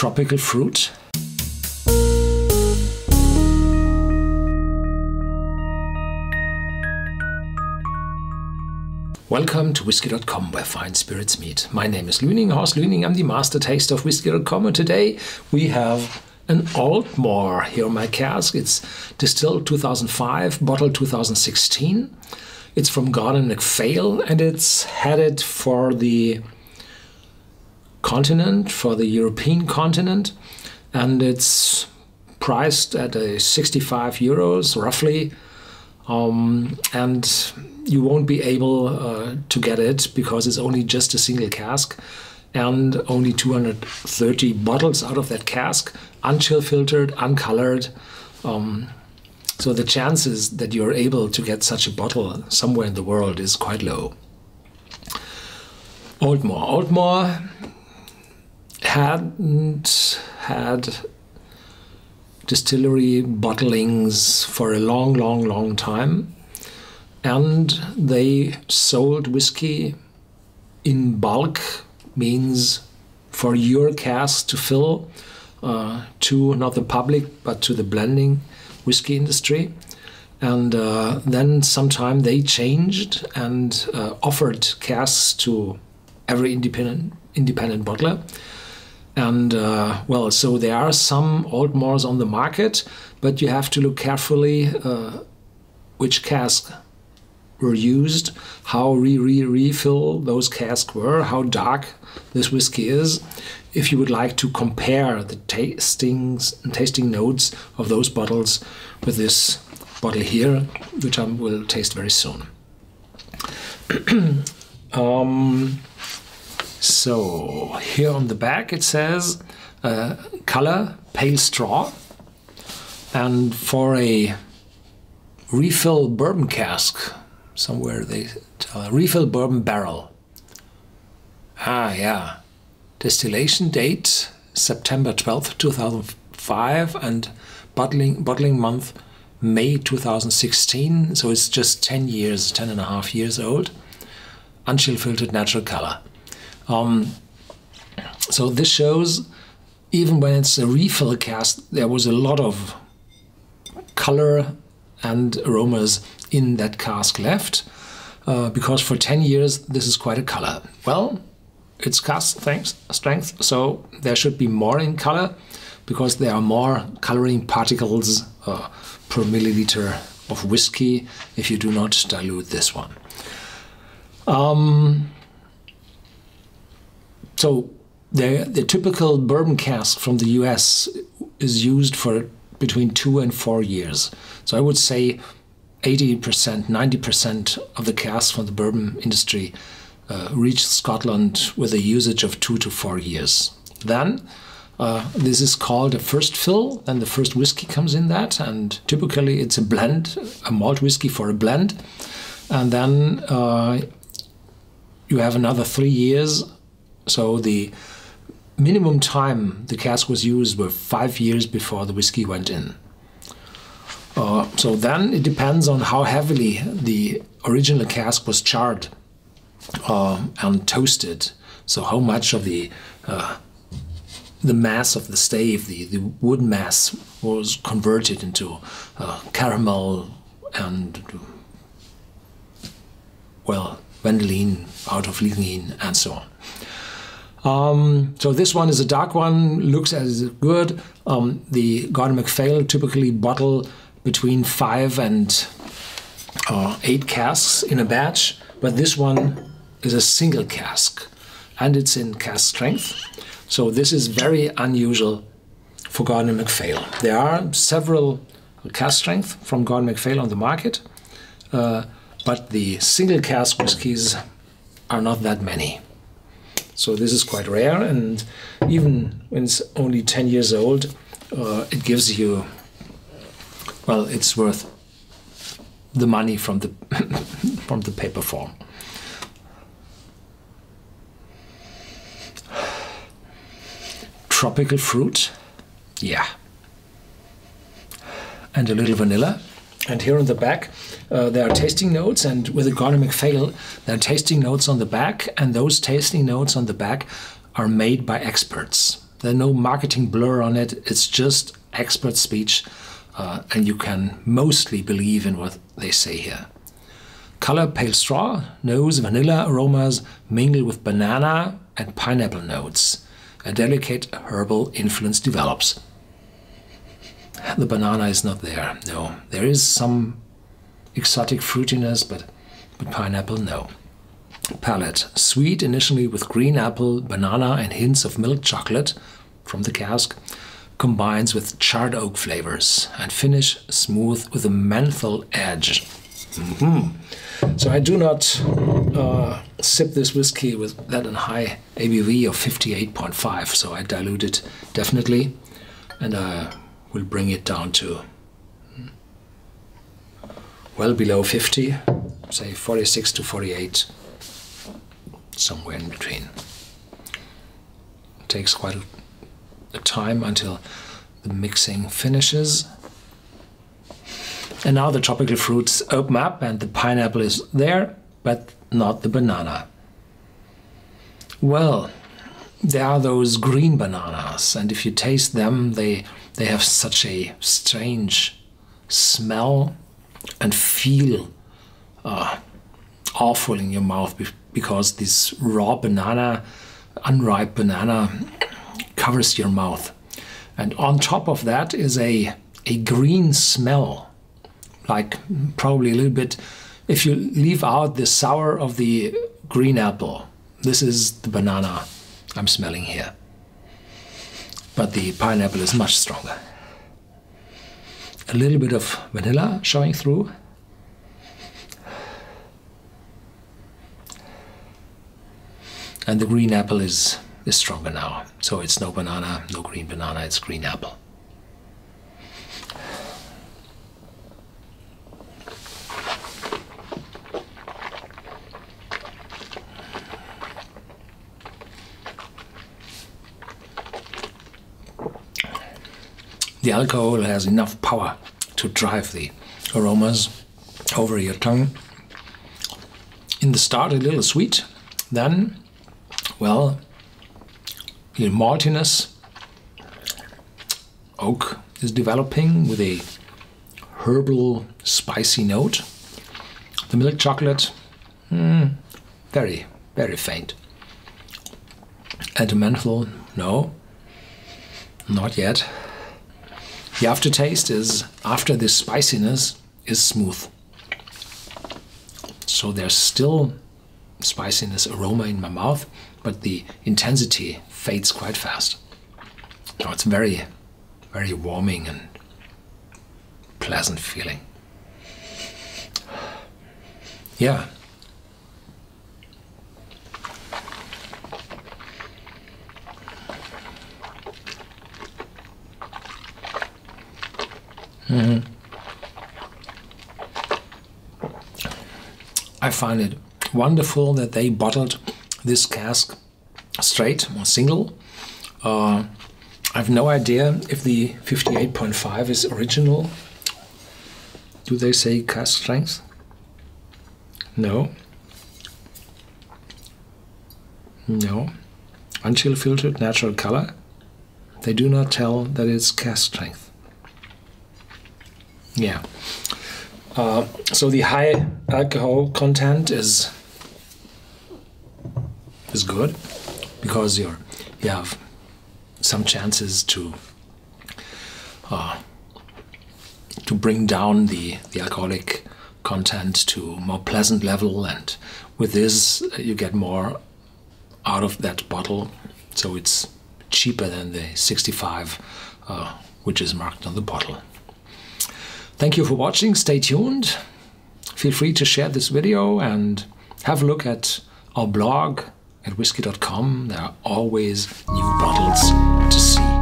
tropical fruit. Welcome to Whisky.com, where fine spirits meet. My name is Horst Lüning. I'm the master taster of Whisky.com, and today we have an Aultmore here on my cask. It's distilled 2005, bottled 2016. It's from Gordon Macphail, and it's headed for the continent, for the European continent, and it's priced at 65 euros roughly, and you won't be able to get it because it's only just a single cask and only 230 bottles out of that cask, unchill filtered, uncolored. So the chances that you're able to get such a bottle somewhere in the world is quite low. Aultmore hadn't had distillery bottlings for a long time, and they sold whiskey in bulk, means for your cask to fill to not the public but to the blending whiskey industry. And then sometime they changed and offered casks to every independent bottler. And well, so there are some Aultmores on the market, but you have to look carefully which casks were used, how refill those casks were, how dark this whiskey is, if you would like to compare the tasting notes of those bottles with this bottle here, which I will taste very soon. So here on the back it says color pale straw, and for a refill bourbon cask, somewhere they tell refill bourbon barrel. Ah, yeah. Distillation date September 12th, 2005, and bottling month May 2016. So it's just 10 and a half years old. Unchill filtered natural color. So this shows, even when it's a refill cask, there was a lot of color and aromas in that cask left, because for 10 years this is quite a color. Well, it's cask strength, so there should be more in color, because there are more coloring particles per milliliter of whiskey if you do not dilute this one. So the typical bourbon cask from the US is used for between 2 and 4 years. So I would say 80%, 90% of the casks from the bourbon industry reach Scotland with a usage of 2 to 4 years. Then this is called a first fill, then the first whiskey comes in that, and typically it's a blend, a malt whiskey for a blend. And then you have another 3 years. So the minimum time the cask was used were 5 years before the whiskey went in. So then it depends on how heavily the original cask was charred and toasted. So how much of the mass of the stave, the wood mass, was converted into caramel and, well, vanillin out of lignin and so on. So this one is a dark one, looks as good. The Gordon Macphail typically bottle between 5 and 8 casks in a batch, but this one is a single cask and it's in cask strength. So this is very unusual for Gordon Macphail. There are several cask strength from Gordon Macphail on the market, but the single cask whiskies are not that many. So this is quite rare, and even when it's only 10 years old, it gives you, well, it's worth the money from the from the paper form. Tropical fruit, yeah, and a little vanilla. And here on the back there are tasting notes, and with the Gordon Macphail there are tasting notes on the back, and those tasting notes on the back are made by experts. There's no marketing blur on it. It's just expert speech, and you can mostly believe in what they say here. Color pale straw, nose vanilla aromas mingle with banana and pineapple notes. A delicate herbal influence develops. The banana is not there. No, there is some exotic fruitiness, but pineapple, no. Palate, sweet initially with green apple, banana and hints of milk chocolate from the cask, combines with charred oak flavors, and finish smooth with a menthol edge. So I do not sip this whiskey with that high ABV of 58.5, so I dilute it definitely, and I will bring it down to well below 50, say 46 to 48, somewhere in between. It takes quite a time until the mixing finishes. And now the tropical fruits open up and the pineapple is there, but not the banana. Well, there are those green bananas, and if you taste them, they have such a strange smell and feel awful in your mouth, because this raw banana, unripe banana, covers your mouth. And on top of that is a green smell, like probably a little bit, if you leave out the sour of the green apple, this is the banana I'm smelling here. But the pineapple is much stronger. A little bit of vanilla showing through. And the green apple is stronger now. So it's no banana, no green banana, it's green apple. The alcohol has enough power to drive the aromas over your tongue. In the start, a little sweet, then, well, a little maltiness. Oak is developing with a herbal, spicy note. The milk chocolate, very, very faint. And the menthol, no, not yet. The aftertaste is, after this spiciness, is smooth. So there's still spiciness, aroma in my mouth, but the intensity fades quite fast. So it's very, very warming and pleasant feeling. Yeah. I find it wonderful that they bottled this cask straight or single. I have no idea if the 58.5 is original. Do they say cask strength? No. No. Unchill filtered natural color. They do not tell that it's cask strength. Yeah. So the high alcohol content is good, because you have some chances to bring down the alcoholic content to a more pleasant level, and with this you get more out of that bottle, so it's cheaper than the 65 which is marked on the bottle. Thank you for watching. Stay tuned. Feel free to share this video and have a look at our blog at Whisky.com. There are always new bottles to see.